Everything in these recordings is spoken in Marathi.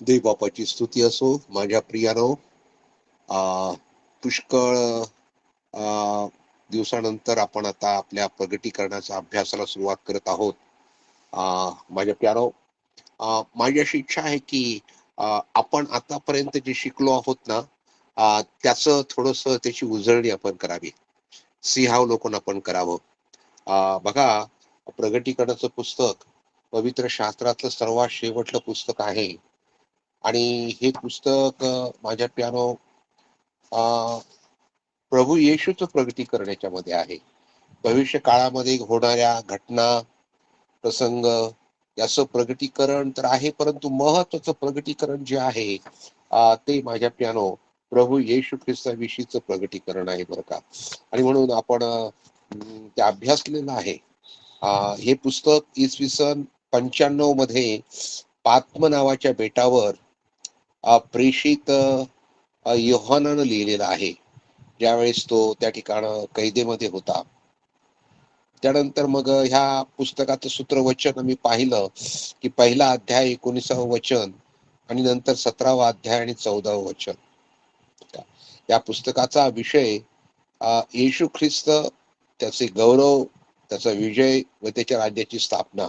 देव बापाची स्तुती असो. माझ्या प्रियानो, आ, पुष्कळ आ, दिवसानंतर आपण आता आपल्या प्रगटीकरणाच्या अभ्यासाला सुरुवात करत आहोत. माझ्या प्यारो, माझी अशी इच्छा आहे की आपण आतापर्यंत जे शिकलो आहोत ना, त्याचं थोडस त्याची उजळणी आपण करावी, सिंहावलोकन आपण करावं. बघा, प्रगटीकरणाचं पुस्तक पवित्र शास्त्रातलं सर्वात शेवटलं पुस्तक आहे. आणि हे पुस्तक माझ्या प्यारो, प्रभू येशूचं प्रगटीकरण याच्यामध्ये आहे. भविष्य काळामध्ये होणाऱ्या घटना, प्रसंग याचं प्रगटीकरण तर आहे, परंतु महत्वाचं प्रगटीकरण जे आहे ते माझ्या प्यानो प्रभू येशू ख्रिस्ताविषयीचं प्रगटीकरण आहे बरं का. आणि म्हणून आपण ते अभ्यासलेलं आहे. हे पुस्तक इसवी 95 मध्ये पात्म नावाच्या बेटावर प्रेषित योहानानं लिहिलेला आहे, ज्यावेळेस तो त्या ठिकाण कैदेमध्ये होता. त्यानंतर मग ह्या पुस्तकाचं सूत्रवचन मी पाहिलं की पहिला अध्याय 19वं वचन आणि नंतर 17वा अध्याय आणि 14वं वचन. या पुस्तकाचा विषय येशू ख्रिस्त, त्याचे गौरव, त्याचा विजय व त्याच्या राज्याची स्थापना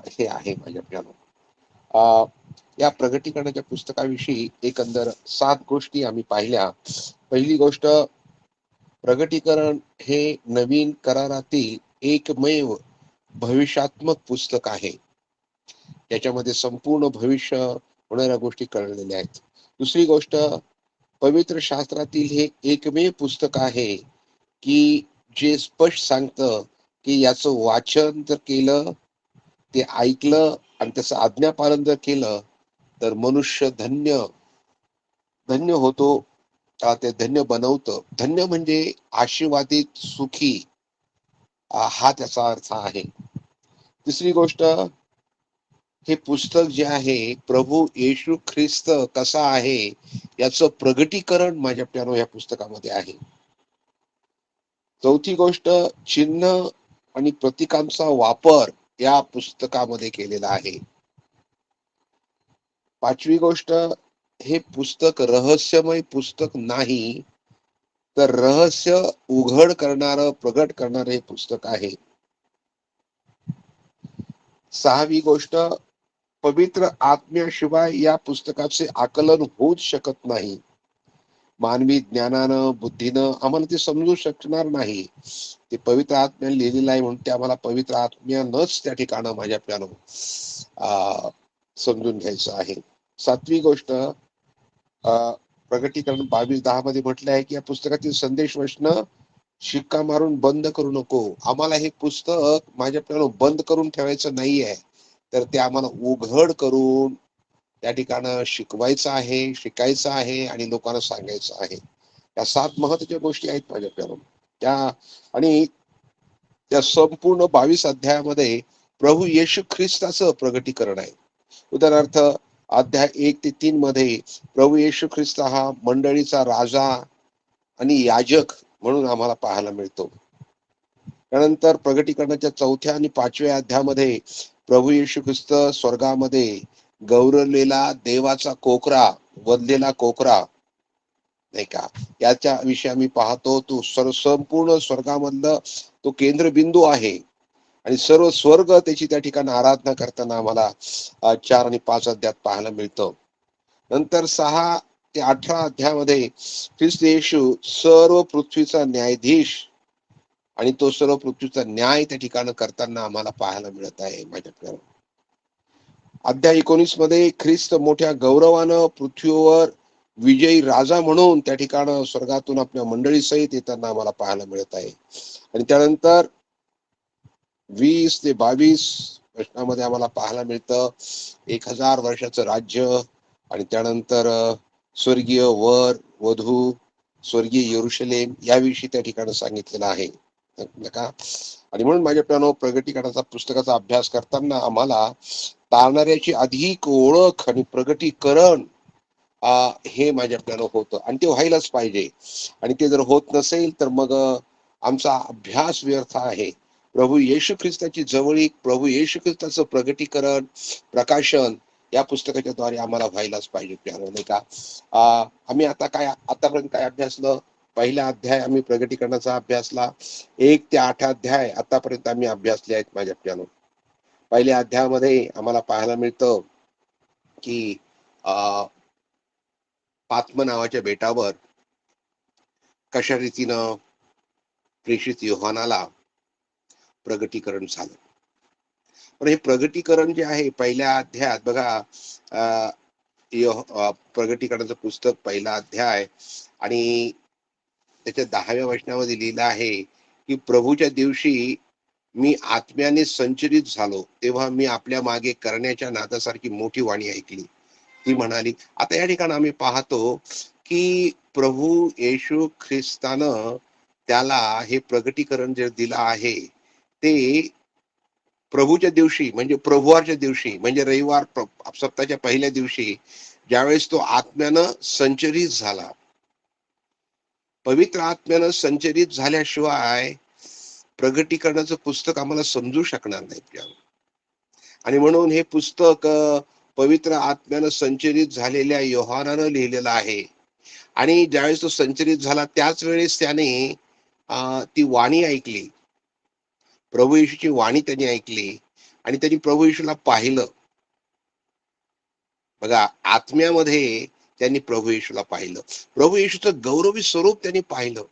हे आहे माझ्या प्रियानो. या प्रगटीकरणाच्या पुस्तकाविषयी एकंदर 7 गोष्टी आम्ही पाहिल्या. पहिली गोष्ट, प्रगटीकरण हे नवीन करारातील एकमेव भविष्यात्मक पुस्तक आहे. त्याच्यामध्ये संपूर्ण भविष्य होणाऱ्या गोष्टी कळलेल्या आहेत. दुसरी गोष्ट, पवित्र शास्त्रातील हे एकमेव पुस्तक आहे की जे स्पष्ट सांगतं की याचं वाचन जर केलं, ते ऐकलं आणि त्याचं आज्ञापालन जर केलं तर मनुष्य धन्य धन्य होतो. ते धन्य बनवतं. धन्य म्हणजे आशीर्वादित, सुखी, हा त्याचा अर्थ आहे. तिसरी गोष्ट, हे पुस्तक जे आहे प्रभू येशू ख्रिस्त कसा आहे याचं प्रगटीकरण माझ्या प्यानो या पुस्तकामध्ये आहे. चौथी गोष्ट, चिन्ह आणि प्रतीकांचा वापर या पुस्तकामध्ये केलेला आहे. पाचवी गोष्ट, हे पुस्तक रहस्यमय पुस्तक नाही, तर रहस्य उघड करणारं, प्रगट करणारं हे पुस्तक आहे. सहावी गोष्ट, पवित्र आत्म्याशिवाय या पुस्तकाचे आकलन होऊच शकत नाही. मानवी ज्ञानानं, बुद्धीनं आम्हाला ते समजू शकणार नाही. ते पवित्र आत्म्याने लिहिलेलं आहे, म्हणून ते आम्हाला पवित्र आत्म्यानंच त्या ठिकाणं माझ्या प्यानो समजून घ्यायचं आहे. सातवी गोष्ट, प्रगटीकरण 22:10 मध्ये म्हटलं आहे की या पुस्तकातील संदेश वचन शिक्का मारून बंद करू नको. आम्हाला हे पुस्तक माझ्या प्यानो बंद करून ठेवायचं नाहीये, तर ते आम्हाला उघड करून त्या ठिकाणं शिकवायचं आहे, शिकायचं आहे आणि लोकांना सांगायचं आहे. या 7 महत्वाच्या गोष्टी आहेत माझ्या प्यानो त्या. आणि त्या संपूर्ण 22 अध्यायामध्ये प्रभू येशू ख्रिस्ताचं प्रगटीकरण आहे. उदाहरणार्थ, अध्याय 1 ते 3 मध्ये प्रभू येशू ख्रिस्त हा मंडळीचा राजा आणि याजक म्हणून आम्हाला पाहायला मिळतो. त्यानंतर प्रगटीकरणाच्या 4थ्या आणि 5व्या अध्यायामध्ये प्रभू येशू ख्रिस्त स्वर्गामध्ये गौरवलेला देवाचा कोकरा, वधलेला कोकरा, नाही का, याच्या विषयी आम्ही पाहतो. तो संपूर्ण स्वर्गामधलं तो केंद्रबिंदू आहे आणि सर्व स्वर्ग त्याची त्या ठिकाणी आराधना करताना आम्हाला 4 आणि 5 अध्यायात पाहायला मिळतं. नंतर 6 ते 18 अध्यायामध्ये ख्रिस्त येशू सर्व पृथ्वीचा न्यायाधीश आणि तो सर्व पृथ्वीचा न्याय त्या ठिकाणी करताना आम्हाला पाहायला मिळत आहे माझ्या. अध्याय 19 मध्ये ख्रिस्त मोठ्या गौरवानं पृथ्वीवर विजयी राजा म्हणून त्या ठिकाणी स्वर्गातून आपल्या मंडळी सहित येताना आम्हाला पाहायला मिळत आहे. आणि त्यानंतर 20 ते 22 प्रश्नामध्ये आम्हाला पाहायला मिळतं 1000 वर्षाचं राज्य आणि त्यानंतर स्वर्गीय वर वधू, स्वर्गीय यरुशलेम याविषयी त्या ठिकाणी सांगितलेलं आहे का. आणि म्हणून माझ्या प्यानो प्रगटीकरणाचा पुस्तकाचा अभ्यास करताना आम्हाला तारणाऱ्याची अधिक ओळख आणि प्रगटीकरण हे माझ्या प्यानो होतं आणि ते व्हायलाच पाहिजे. आणि ते जर होत नसेल तर मग आमचा अभ्यास व्यर्थ आहे. प्रभू येशू ख्रिस्ताची जवळीक, प्रभू येशू ख्रिस्ताचं प्रगटीकरण, प्रकाशन या पुस्तकाच्या द्वारे आम्हाला व्हायलाच पाहिजे प्यारो, नाही का. आम्ही आतापर्यंत काय अभ्यासलं. पहिला अध्याय आम्ही प्रगटीकरणाचा अभ्यासला. 1 ते 8 अध्याय आतापर्यंत आम्ही अभ्यासले आहेत माझ्या प्यानो. पहिल्या अध्यायामध्ये आम्हाला पाहायला मिळतं की पात्म नावाच्या बेटावर कशा रीतीनं प्रेषित योहानाला प्रगटीकरण झालं. पण हे प्रगटीकरण जे आहे पहिल्या अध्यायात बघा, प्रगटीकरणाचं पुस्तक पहिला अध्याय आणि त्याच्या 10व्या वचनामध्ये लिहिलं आहे की प्रभूच्या दिवशी मी आत्म्याने संचरित झालो, तेव्हा मी आपल्या मागे करण्याच्या नादासारखी मोठी वाणी ऐकली. ती म्हणाली. आता या ठिकाणी आम्ही पाहतो की प्रभू येशू ख्रिस्तानं त्याला हे प्रगटीकरण जे दिलं आहे ते प्रभूच्या दिवशी, म्हणजे प्रभुवारच्या दिवशी, म्हणजे रविवार सप्ताहाच्या पहिल्या दिवशी ज्यावेळेस तो आत्म्यानं संचरित झाला. पवित्र आत्म्यानं संचरित झाल्याशिवाय प्रगटीकरणाचं पुस्तक आम्हाला समजू शकणार नाही. आणि म्हणून हे पुस्तक पवित्र आत्म्यानं संचरित झालेल्या योहानानं लिहिलेलं आहे. आणि ज्यावेळेस तो संचरित झाला त्याच वेळेस त्याने ती वाणी ऐकली, प्रभू येशूची वाणी त्यांनी ऐकली आणि त्यांनी प्रभू येशूला पाहिलं. बघा, आत्म्यामध्ये त्यांनी प्रभू येशूला पाहिलं. प्रभू येशूचं गौरवी स्वरूप त्यांनी पाहिलं.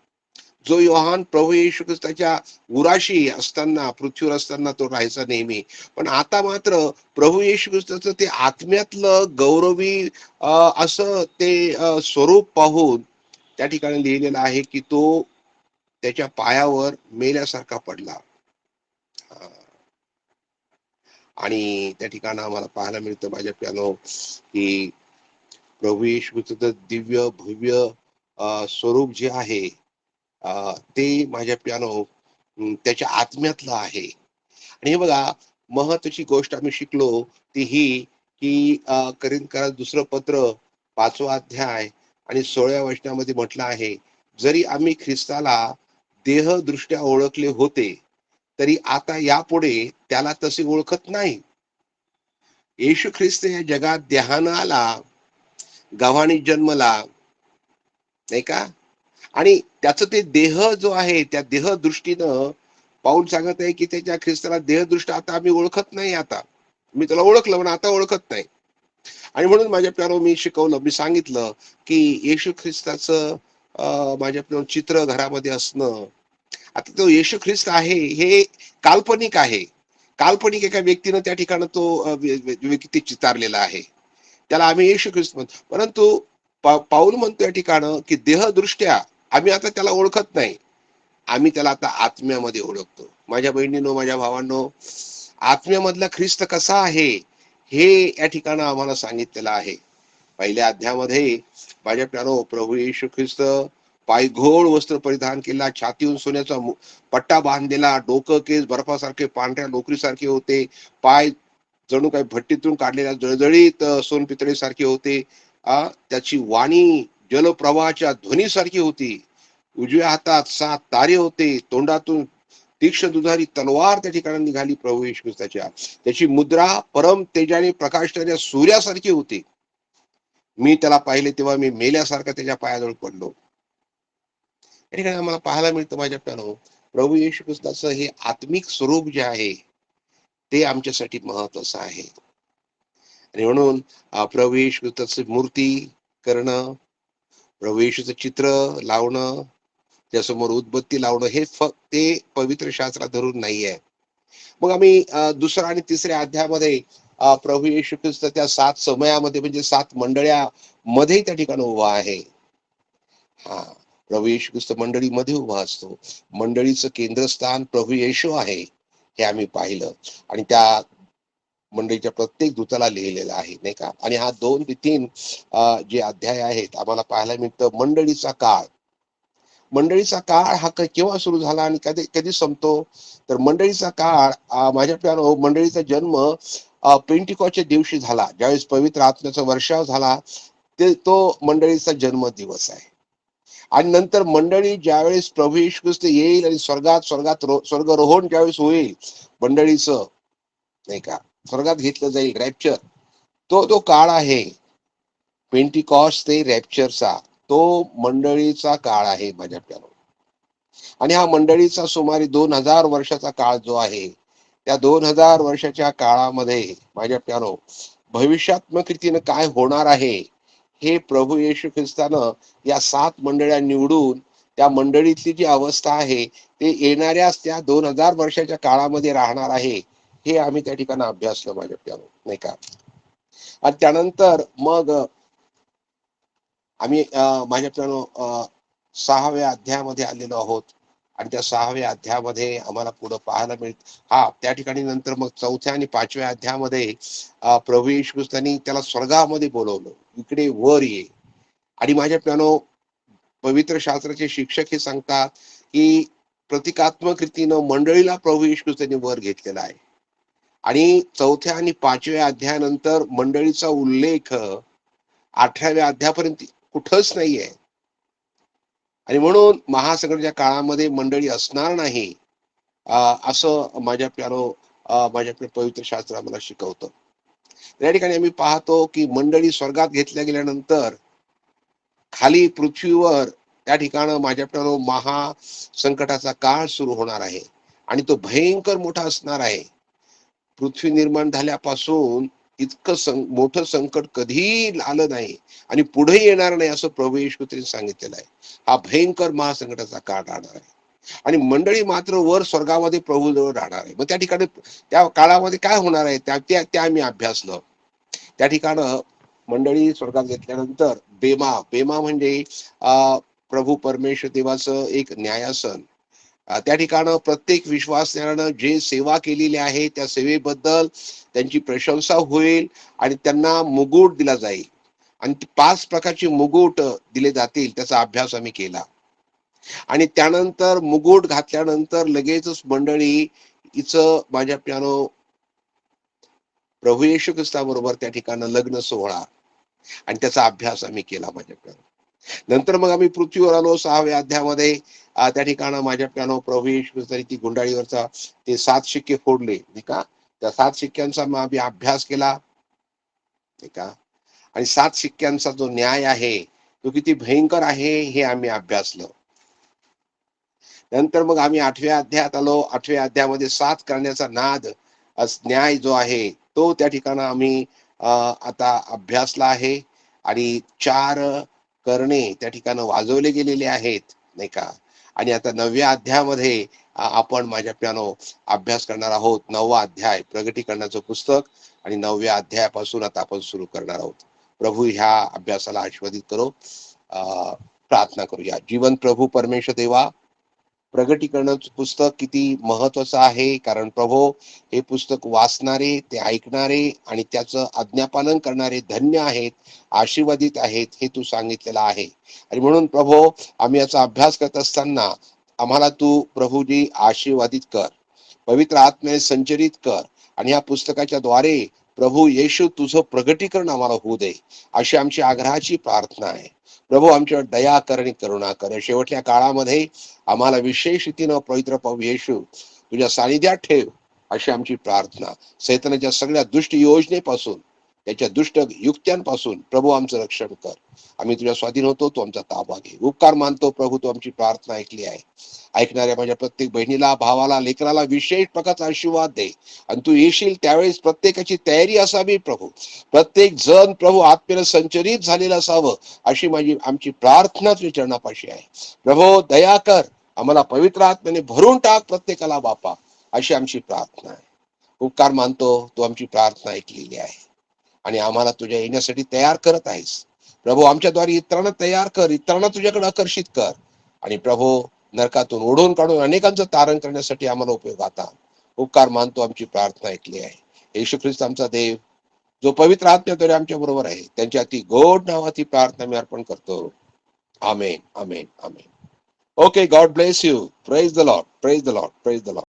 जो योहान प्रभू येशू ख्रिस्ताच्या उराशी असताना, पृथ्वीवर असताना तो राहायचा नेहमी, पण आता मात्र प्रभू येशू ख्रिस्ताचं ते आत्म्यातलं गौरवी असं ते स्वरूप पाहून त्या ठिकाणी लिहिलेलं आहे की तो त्याच्या पायावर मेल्यासारखा पडला. आणि त्या ठिकाणी आम्हाला पाहायला मिळतं माझ्या प्यानो की प्रभू येशूचं दिव्य भव्य स्वरूप जे आहे ते माझ्या प्यानो त्याच्या आत्म्यातलं आहे. आणि हे बघा, महत्वाची गोष्ट आम्ही शिकलो ती ही की करिंथकरास दुसरं पत्र 5वा अध्याय आणि 16व्या वचनामध्ये म्हटलं आहे, जरी आम्ही ख्रिस्ताला देहदृष्ट्या ओळखले होते तरी आता यापुढे त्याला तसे ओळखत नाही. येशू ख्रिस्त या जगात देहानं आला, गव्हाणी जन्मला, नाही का. आणि त्याचं ते देह जो आहे त्या देह दृष्टीनं पाऊल सांगत आहे की त्याच्या ख्रिस्ताला देहदृष्ट आता आम्ही ओळखत नाही. आता मी त्याला ओळखलं पण आता ओळखत नाही. आणि म्हणून माझ्या प्यारो मी सांगितलं की येशू ख्रिस्ताचं माझ्या प्यारो चित्र घरामध्ये असणं. आता तो येशू ख्रिस्त आहे हे काल्पनिक आहे. काल्पनिक एका व्यक्तीनं त्या ठिकाणी तो व्यक्ती चितारलेला आहे, त्याला आम्ही येशू ख्रिस्त म्हणतो. परंतु पाऊल म्हणतो या ठिकाणं की देहदृष्ट्या आम्ही आता त्याला ओळखत नाही, आम्ही त्याला आता आत्म्यामध्ये ओळखतो. माझ्या बहिणींनो, माझ्या भावांनो, आत्म्यामधला ख्रिस्त कसा आहे हे या ठिकाणं आम्हाला सांगितलेलं आहे. पहिल्या अध्यायामध्ये माझ्या प्यारो प्रभू येशू ख्रिस्त पायघोळ वस्त्र परिधान केला, छातीहून सोन्याचा पट्टा बांधलेला, डोकं केस बर्फासारखे पांढऱ्या लोकरीसारखे होते, पाय जणू काही भट्टीतून काढलेल्या जळजळीत सोनपितळेसारखे होते. त्याची वाणी जलप्रवाहाच्या ध्वनीसारखी होती. उजव्या हातात 7 तारे होते, तोंडातून तीक्ष्ण दुधारी तलवार त्या ठिकाणी निघाली प्रभू येशू ख्रिस्ताच्या. त्याची मुद्रा परम तेजाने प्रकाशणाऱ्या सूर्यासारखी होती. मी त्याला पाहिले तेव्हा मी मेल्यासारखा त्याच्या पायाजवळ पडलो. या ठिकाणी आम्हाला पाहायला मिळतं माझ्या प्यानो प्रभू येशू ख्रिस्ताचं हे आत्मिक स्वरूप जे आहे ते आमच्यासाठी महत्वाचं आहे. आणि म्हणून प्रभू येशू ख्रिस्ताची मूर्ती करणं, प्रभू येशूचं चित्र लावणं, त्यासमोर उदबत्ती लावणं हे फक्त ते पवित्र शास्त्रात धरून नाहीये. मग आम्ही दुसऱ्या आणि तिसऱ्या अध्यायामध्ये प्रभू येशू ख्रिस्त त्या 7 समयामध्ये म्हणजे 7 मंडळ्या मध्ये त्या ठिकाणी उभा आहे. प्रभू येशू ख्रिस्त मंडळीमध्ये उभा असतो. मंडळीचं केंद्रस्थान प्रभू येशू आहे हे आम्ही पाहिलं. आणि त्या मंडळीच्या प्रत्येक दूताला लिहिलेलं आहे, नाही का. आणि हा 2 ते 3 जे अध्याय आहेत आम्हाला पाहायला मिळतं मंडळीचा काळ. मंडळीचा काळ हा केव्हा सुरू झाला आणि कधी कधी संपतो. तर मंडळीचा काळ माझ्या प्यारो मंडळीचा जन्म पेंटिकॉसच्या दिवशी झाला, ज्यावेळेस पवित्र आत्म्याचा वर्षाव झाला तो मंडळीचा जन्म दिवस आहे. आणि नंतर मंडळी ज्यावेळेस प्रभू येशू ख्रिस्त येईल आणि स्वर्गारोहण ज्यावेळेस होईल मंडळीचं, नाही का, स्वर्गात घेतलं जाईल, रॅप्चर. तो जो काळ आहे पेंटिकॉस्ट ते रॅप्चरचा, तो मंडळीचा काळ आहे माझ्या प्यारो. आणि हा मंडळीचा सुमारे 2000 वर्षाचा काळ जो आहे, त्या 2000 वर्षाच्या काळामध्ये माझ्या प्यारो भविष्यात्मक रीतीनं काय होणार आहे, हे प्रभू येशू ख्रिस्तानं या 7 मंडळ्या निवडून त्या मंडळीतली जी अवस्था आहे ते येणाऱ्या त्या 2000 वर्षाच्या काळामध्ये राहणार आहे, हे आम्ही त्या ठिकाणी अभ्यासलं माझ्या प्यारो, नाही का. आणि त्यानंतर मग आम्ही माझ्या प्यारो 6व्या अध्यायामध्ये आलेलो आहोत. आणि त्या 6व्या अध्यायामध्ये आम्हाला पुढे पाहायला मिळत, हा त्या ठिकाणी नंतर मग 4थ्या आणि 5व्या अध्यायामध्ये प्रभू येशू ख्रिस्तानी त्याला स्वर्गामध्ये बोलवलं, इकडे वर ये. आणि माझ्या प्यानो पवित्र शास्त्राचे शिक्षक हे सांगतात की प्रतिकात्मक रीतीनं मंडळीला प्रभू येशू ख्रिस्तानी वर घेतलेला आहे. आणि 4थ्या आणि 5व्या अध्यायानंतर मंडळीचा उल्लेख 8व्या अध्यायापर्यंत कुठंच नाहीये. आणि म्हणून महासंकटाच्या काळामध्ये मंडळी असणार नाही, असं माझ्या पवित्र शास्त्र आम्हाला शिकवतं. त्या ठिकाणी आम्ही पाहतो की मंडळी स्वर्गात घेतल्या गेल्यानंतर खाली पृथ्वीवर त्या ठिकाणी माझ्या प्यारो महासंकटाचा काळ सुरू होणार आहे. आणि तो भयंकर मोठा असणार आहे. पृथ्वी निर्माण झाल्यापासून इतकं मोठं संकट कधीही आलं नाही आणि पुढे येणार नाही, असं प्रभू येशू ख्रिस्ताने सांगितलेलं आहे. हा भयंकर महासंकटाचा काळ राहणार आहे. आणि मंडळी मात्र वर स्वर्गामध्ये प्रभू जवळ राहणार आहे. मग त्या ठिकाणी त्या काळामध्ये काय होणार आहे त्या आम्ही अभ्यासलं. त्या ठिकाणं मंडळी स्वर्गात घेतल्यानंतर बेमा बेमा म्हणजे प्रभू परमेश्वर देवाचं एक न्यायासन. त्या ठिकाणं प्रत्येक विश्वासणाऱ्यानं जे सेवा केलेली आहे त्या सेवेबद्दल त्यांची प्रशंसा होईल आणि त्यांना मुकुट दिला जाईल. आणि 5 प्रकारचे मुकुट दिले जातील, त्याचा अभ्यास आम्ही केला. आणि त्यानंतर मुकुट घातल्यानंतर लगेचच मंडळी हिचं माझ्या प्यानो प्रभू येशू ख्रिस्ताबरोबर त्या ठिकाणी लग्न सोहळा आणि त्याचा अभ्यास आम्ही केला माझ्या प्यानो. नंतर मग आम्ही पृथ्वीवर आलो 6व्या अध्यायामध्ये. त्या ठिकाणी माझ्या प्यानो प्रभू येशू ख्रिस्ताने ती गुंडाळीवरचा ते 7 शिक्के फोडले, नाही का. त्या 7 शिक्क्यांचा मग आम्ही अभ्यास केला, नाही का. आणि 7 शिक्क्यांचा जो न्याय आहे तो किती भयंकर आहे हे आम्ही अभ्यासलं. नंतर मग आम्ही 8व्या अध्यायात आलो. 8व्या अध्यायामध्ये 7 करण्याचा नाद न्याय जो आहे तो त्या ठिकाणी आम्ही आता अभ्यासला आहे. आणि 4 करणे त्या ठिकाणी वाजवले गेलेले आहेत, नाही का. आणि आता 9व्या अध्यायामध्ये आपण माझ्या प्यानो अभ्यास करणार आहोत. 9वा अध्याय प्रगटीकरणाचं पुस्तक आणि 9व्या अध्यायापासून आता आपण सुरू करणार आहोत. प्रभू ह्या अभ्यासाला आशीर्वादित करो. प्रार्थना करूया. जीवन प्रभू परमेश्वर देवा, प्रगटीकरणाचं पुस्तक किती महत्वाचं आहे, कारण प्रभू हे पुस्तक वाचणारे, ते ऐकणारे आणि त्याचं आज्ञापालन करणारे धन्य आहेत, आशीर्वादित आहेत, हे तू सांगितलेलं आहे. आणि म्हणून प्रभू आम्ही याचा अभ्यास करत असताना आम्हाला तू प्रभूजी आशीर्वादित कर, पवित्र आत्म्याने संचरित कर. आणि या पुस्तकाच्या द्वारे प्रभू येशू तुझं प्रगटीकरण आम्हाला होऊ दे, अशी आमची आग्रहाची प्रार्थना आहे. प्रभू आमच्यावर दया कर आणि करुणा कर. शेवटच्या काळामध्ये आम्हाला विशेष रीतीनं पवित्र प्रभू येशू तुझ्या सानिध्यात ठेव, अशी आमची प्रार्थना. सैतानाच्या सगळ्या दुष्ट योजनेपासून, त्याच्या दुष्ट युक्त्यांपासून प्रभू आमचं रक्षण कर. आम्ही तुझ्या स्वाधीन होतो, तू आमचा ताबा घे. उपकार मानतो प्रभू, तू आमची प्रार्थना ऐकली आहे. ऐकणाऱ्या माझ्या प्रत्येक बहिणीला, भावाला, लेकराला विशेष प्रकारचा आशीर्वाद दे. आणि तू येशील त्यावेळेस प्रत्येकाची तयारी असावी प्रभू. प्रत्येक जण प्रभू आत्म्याने संचरित झालेलं असावं, अशी आमची प्रार्थना तुझ्या चरणापाशी आहे. प्रभू दया कर, आम्हाला पवित्र आत्म्याने भरून टाक प्रत्येकाला बापा, अशी आमची प्रार्थना आहे. उपकार मानतो, तू आमची प्रार्थना ऐकलेली आहे आणि आम्हाला तुझ्या येण्यासाठी तयार करत आहेस. प्रभू आमच्याद्वारे इतरांना तयार कर, इतरांना तुझ्याकडे आकर्षित कर. आणि प्रभू नरकातून ओढून काढून अनेकांचं तारण करण्यासाठी आम्हाला उपयोग आता. उपकार मानतो, आमची प्रार्थना ऐकली आहे. येशू ख्रिस्त आमचा देव, जो पवित्र आत्म्याद्वारे आमच्या बरोबर आहे, त्यांच्या अति गोड नावाची प्रार्थना मी अर्पण करतो. आमेन, आमेन, आमेन. Okay, God bless you. Praise the Lord. Praise the Lord. Praise the Lord.